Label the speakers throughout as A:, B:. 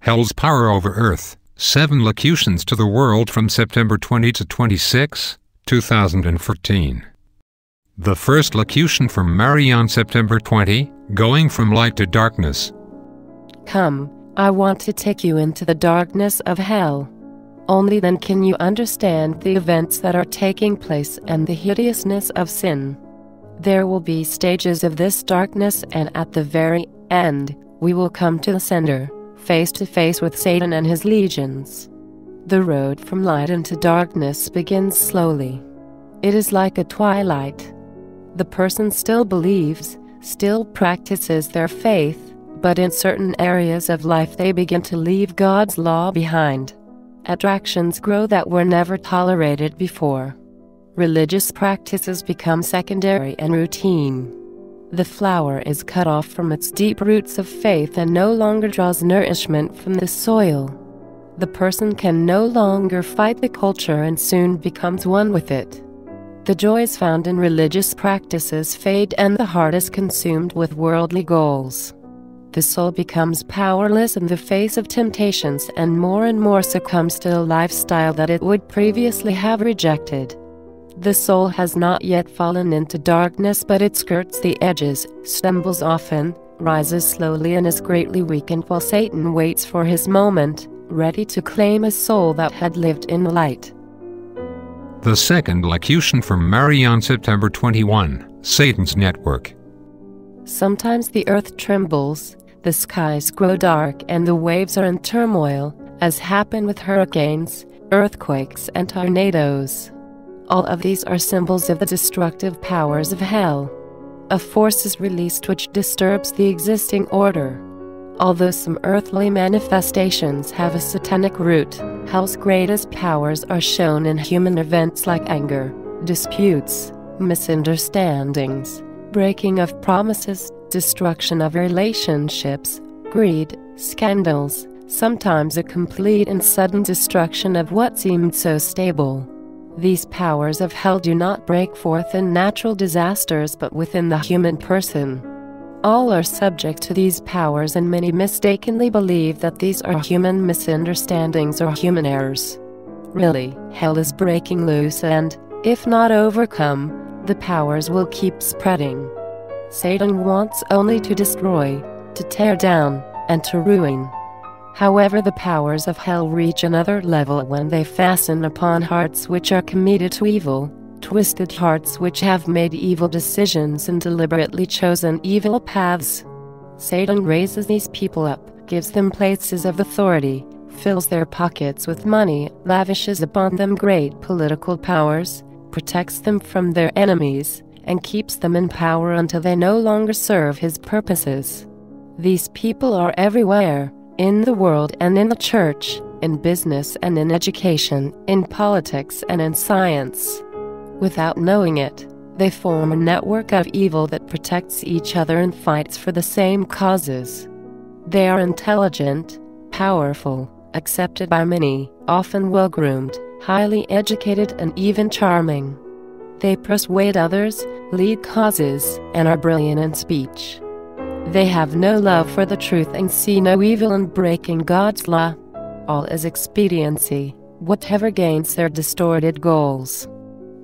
A: Hell's Power Over Earth, 7 Locutions to the World from September 20 to 26, 2014. The first locution from Mary on September 20, Going from Light to Darkness.
B: Come, I want to take you into the darkness of hell. Only then can you understand the events that are taking place and the hideousness of sin. There will be stages of this darkness, and at the very end, we will come to the center, face to face with Satan and his legions. The road from light into darkness begins slowly. It is like a twilight. The person still believes, still practices their faith, but in certain areas of life they begin to leave God's law behind. Attractions grow that were never tolerated before. Religious practices become secondary and routine. The flower is cut off from its deep roots of faith and no longer draws nourishment from the soil. The person can no longer fight the culture and soon becomes one with it. The joys found in religious practices fade and the heart is consumed with worldly goals. The soul becomes powerless in the face of temptations and more succumbs to a lifestyle that it would previously have rejected. The soul has not yet fallen into darkness, but it skirts the edges, stumbles often, rises slowly and is greatly weakened while Satan waits for his moment, ready to claim a soul that had lived in light.
A: The second locution from Mary on September 21, Satan's Network.
B: Sometimes the earth trembles, the skies grow dark and the waves are in turmoil, as happen with hurricanes, earthquakes and tornadoes. All of these are symbols of the destructive powers of hell. A force is released which disturbs the existing order. Although some earthly manifestations have a satanic root, hell's greatest powers are shown in human events like anger, disputes, misunderstandings, breaking of promises, destruction of relationships, greed, scandals, sometimes a complete and sudden destruction of what seemed so stable. These powers of hell do not break forth in natural disasters but within the human person. All are subject to these powers, and many mistakenly believe that these are human misunderstandings or human errors. Really, hell is breaking loose and, if not overcome, the powers will keep spreading. Satan wants only to destroy, to tear down, and to ruin. However, the powers of hell reach another level when they fasten upon hearts which are committed to evil, twisted hearts which have made evil decisions and deliberately chosen evil paths. Satan raises these people up, gives them places of authority, fills their pockets with money, lavishes upon them great political powers, protects them from their enemies, and keeps them in power until they no longer serve his purposes. These people are everywhere, in the world and in the church, in business and in education, in politics and in science. Without knowing it, they form a network of evil that protects each other and fights for the same causes. They are intelligent, powerful, accepted by many, often well-groomed, highly educated and even charming. They persuade others, lead causes, and are brilliant in speech. They have no love for the truth and see no evil in breaking God's law. All is expediency, whatever gains their distorted goals.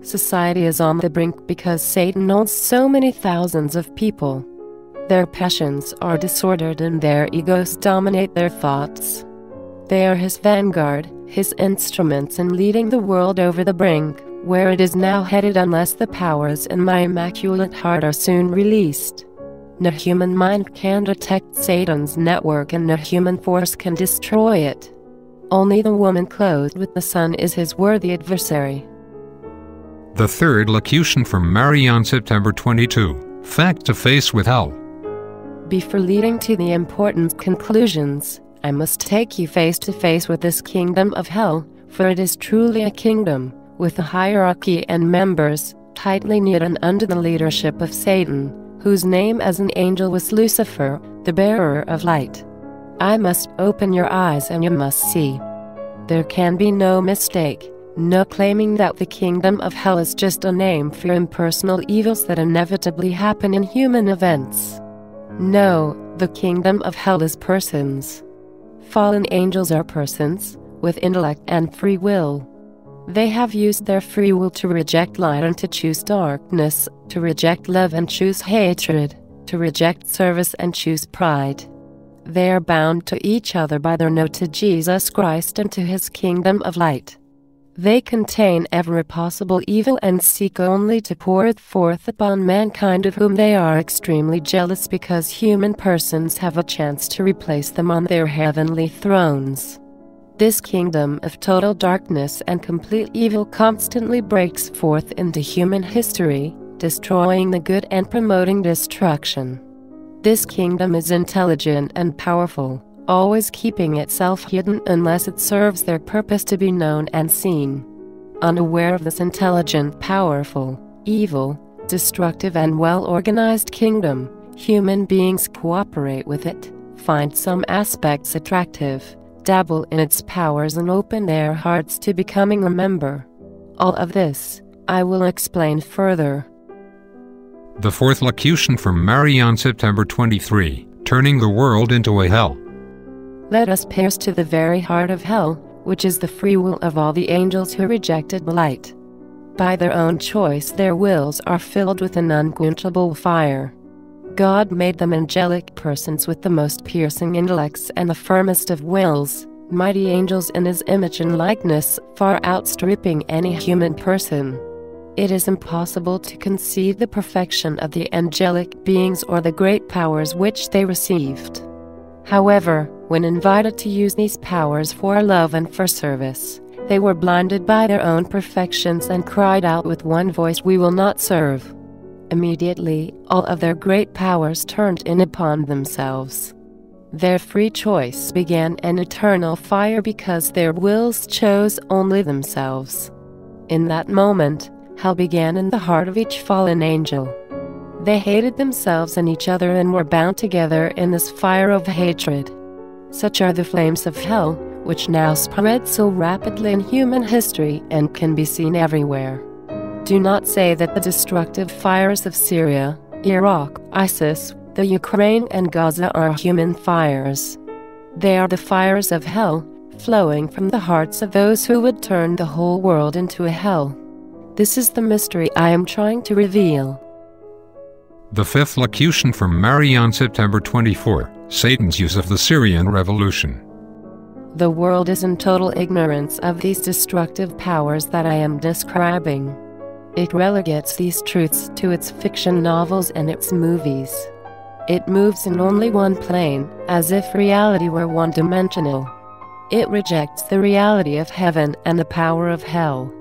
B: Society is on the brink because Satan owns so many thousands of people. Their passions are disordered and their egos dominate their thoughts. They are his vanguard, his instruments in leading the world over the brink, where it is now headed unless the powers in my immaculate heart are soon released. No human mind can detect Satan's network and no human force can destroy it. Only the woman clothed with the sun is his worthy adversary.
A: The third locution from Mary on September 22, Fact to Face with Hell.
B: Before leading to the important conclusions, I must take you face to face with this kingdom of hell, for it is truly a kingdom, with a hierarchy and members, tightly knit and under the leadership of Satan, whose name as an angel was Lucifer, the bearer of light. I must open your eyes and you must see. There can be no mistake, no claiming that the kingdom of hell is just a name for impersonal evils that inevitably happen in human events. No, the kingdom of hell is persons. Fallen angels are persons with intellect and free will. They have used their free will to reject light and to choose darkness, to reject love and choose hatred, to reject service and choose pride. They are bound to each other by their no to Jesus Christ and to His kingdom of light. They contain every possible evil and seek only to pour it forth upon mankind, of whom they are extremely jealous because human persons have a chance to replace them on their heavenly thrones. This kingdom of total darkness and complete evil constantly breaks forth into human history, destroying the good and promoting destruction. This kingdom is intelligent and powerful, always keeping itself hidden unless it serves their purpose to be known and seen. Unaware of this intelligent, powerful, evil, destructive and well-organized kingdom, human beings cooperate with it, find some aspects attractive, dabble in its powers and open their hearts to becoming a member. All of this, I will explain further.
A: The fourth locution from Mary on September 23, turning the world into a hell.
B: Let us pierce to the very heart of hell, which is the free will of all the angels who rejected the light. By their own choice their wills are filled with an unquenchable fire. God made them angelic persons with the most piercing intellects and the firmest of wills, mighty angels in His image and likeness, far outstripping any human person. It is impossible to conceive the perfection of the angelic beings or the great powers which they received. However, when invited to use these powers for love and for service, they were blinded by their own perfections and cried out with one voice, "We will not serve." Immediately, all of their great powers turned in upon themselves. Their free choice began an eternal fire because their wills chose only themselves. In that moment, hell began in the heart of each fallen angel. They hated themselves and each other and were bound together in this fire of hatred. Such are the flames of hell, which now spread so rapidly in human history and can be seen everywhere. Do not say that the destructive fires of Syria, Iraq, ISIS, the Ukraine and Gaza are human fires. They are the fires of hell, flowing from the hearts of those who would turn the whole world into a hell. This is the mystery I am trying to reveal.
A: The fifth locution from Mary on September 24, Satan's use of the Syrian revolution.
B: The world is in total ignorance of these destructive powers that I am describing. It relegates these truths to its fiction novels and its movies. It moves in only one plane, as if reality were one-dimensional. It rejects the reality of heaven and the power of hell.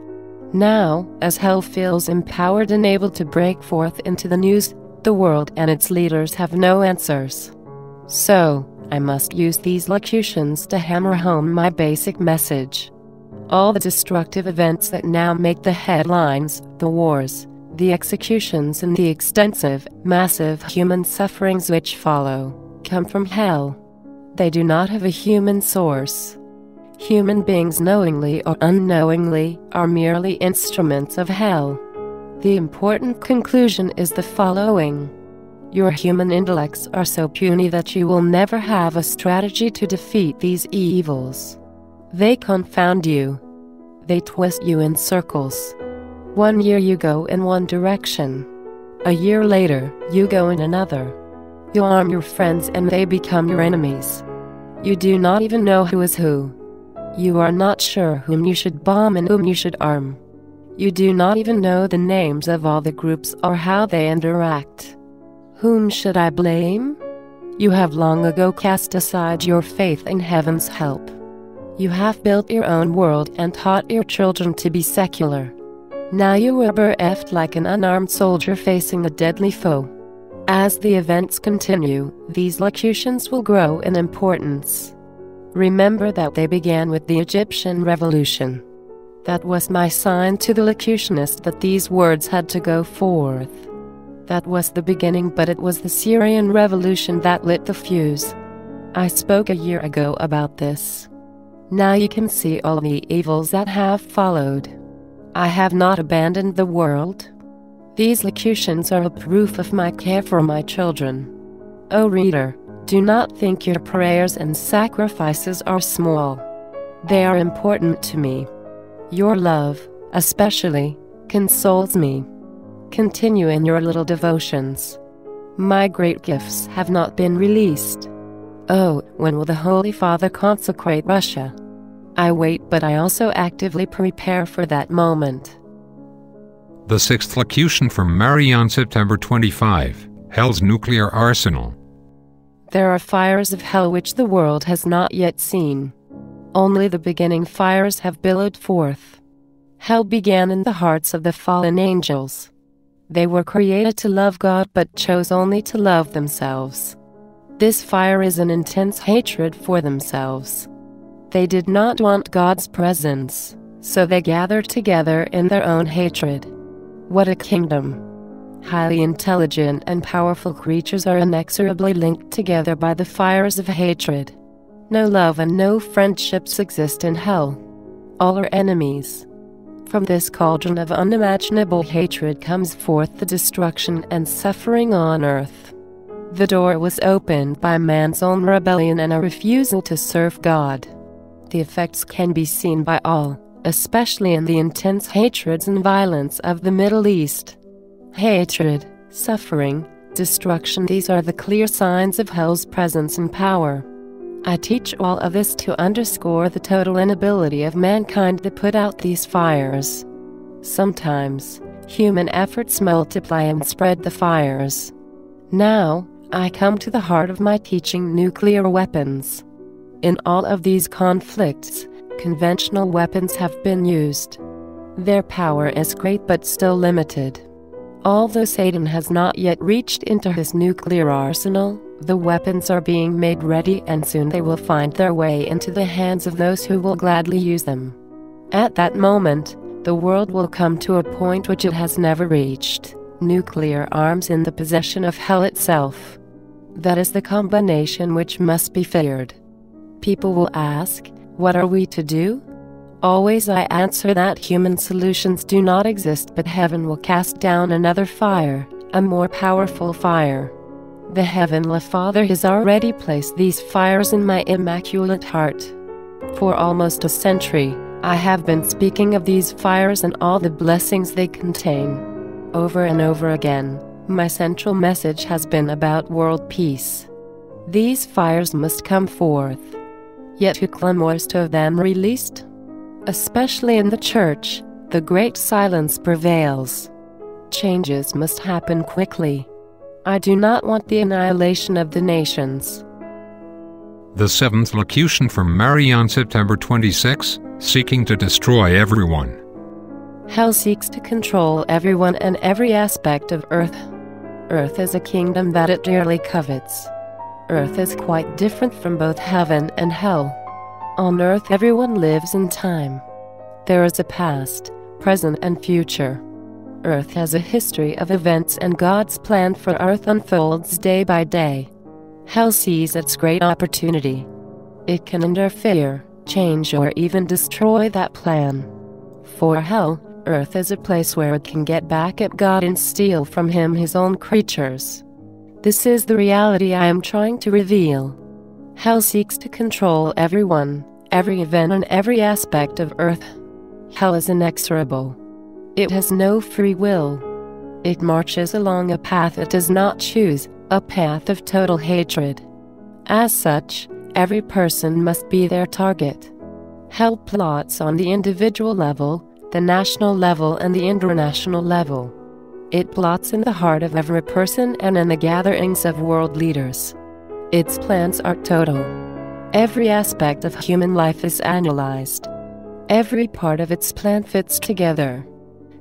B: Now, as hell feels empowered and able to break forth into the news, the world and its leaders have no answers. So, I must use these locutions to hammer home my basic message. All the destructive events that now make the headlines, the wars, the executions and the extensive, massive human sufferings which follow, come from hell. They do not have a human source. Human beings, knowingly or unknowingly, are merely instruments of hell. The important conclusion is the following. Your human intellects are so puny that you will never have a strategy to defeat these evils. They confound you. They twist you in circles. 1 year you go in one direction. A year later, you go in another. You arm your friends and they become your enemies. You do not even know who is who. You are not sure whom you should bomb and whom you should arm. You do not even know the names of all the groups or how they interact. Whom should I blame? You have long ago cast aside your faith in heaven's help. You have built your own world and taught your children to be secular. Now you are bereft like an unarmed soldier facing a deadly foe. As the events continue, these locutions will grow in importance. Remember that they began with the Egyptian revolution. That was my sign to the locutionist that these words had to go forth. That was the beginning, but it was the Syrian revolution that lit the fuse. I spoke a year ago about this. Now you can see all the evils that have followed. I have not abandoned the world. These locutions are a proof of my care for my children. O reader, Do not think your prayers and sacrifices are small. They are important to me. Your love, especially, consoles me. Continue in your little devotions. My great gifts have not been released. Oh, when will the Holy Father consecrate Russia? I wait, but I also actively prepare for that moment.
A: The sixth locution from Mary on September 25, Hell's nuclear arsenal.
B: There are fires of hell which the world has not yet seen. Only the beginning fires have billowed forth. Hell began in the hearts of the fallen angels. They were created to love God but chose only to love themselves. This fire is an intense hatred for themselves. They did not want God's presence, so they gathered together in their own hatred. What a kingdom! Highly intelligent and powerful creatures are inexorably linked together by the fires of hatred. No love and no friendships exist in hell. All are enemies. From this cauldron of unimaginable hatred comes forth the destruction and suffering on earth. The door was opened by man's own rebellion and a refusal to serve God. The effects can be seen by all, especially in the intense hatreds and violence of the Middle East. Hatred, suffering, destruction, these are the clear signs of hell's presence and power. I teach all of this to underscore the total inability of mankind to put out these fires. Sometimes, human efforts multiply and spread the fires. Now, I come to the heart of my teaching: nuclear weapons. In all of these conflicts, conventional weapons have been used. Their power is great but still limited. Although Satan has not yet reached into his nuclear arsenal, the weapons are being made ready and soon they will find their way into the hands of those who will gladly use them. At that moment, the world will come to a point which it has never reached: nuclear arms in the possession of hell itself. That is the combination which must be feared. People will ask, what are we to do? Always I answer that human solutions do not exist, but heaven will cast down another fire, a more powerful fire. The Heavenly Father has already placed these fires in my immaculate heart. For almost a century, I have been speaking of these fires and all the blessings they contain. Over and over again, my central message has been about world peace. These fires must come forth. Yet who clamors to have them released? Especially in the Church, the great silence prevails. Changes must happen quickly. I do not want the annihilation of the nations.
A: The seventh locution from Mary on September 26, seeking to destroy everyone.
B: Hell seeks to control everyone and every aspect of earth. Earth is a kingdom that it dearly covets. Earth is quite different from both heaven and hell. On earth everyone lives in time. There is a past, present and future. Earth has a history of events and God's plan for earth unfolds day by day. Hell sees its great opportunity. It can interfere, change or even destroy that plan. For hell, earth is a place where it can get back at God and steal from him his own creatures. This is the reality I am trying to reveal. Hell seeks to control everyone, every event and every aspect of earth. Hell is inexorable. It has no free will. It marches along a path it does not choose, a path of total hatred. As such, every person must be their target. Hell plots on the individual level, the national level and the international level. It plots in the heart of every person and in the gatherings of world leaders. Its plans are total. Every aspect of human life is analyzed. Every part of its plan fits together.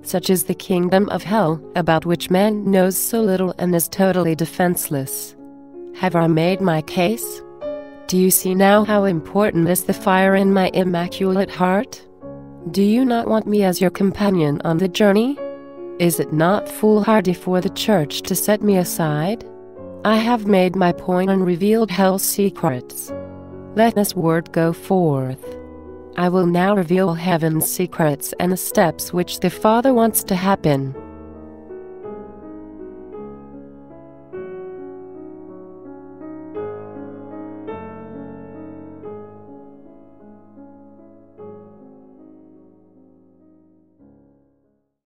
B: Such is the kingdom of hell, about which man knows so little and is totally defenseless. Have I made my case? Do you see now how important is the fire in my immaculate heart? Do you not want me as your companion on the journey? Is it not foolhardy for the Church to set me aside? I have made my point and revealed hell's secrets. Let this word go forth. I will now reveal heaven's secrets and the steps which the Father wants to happen.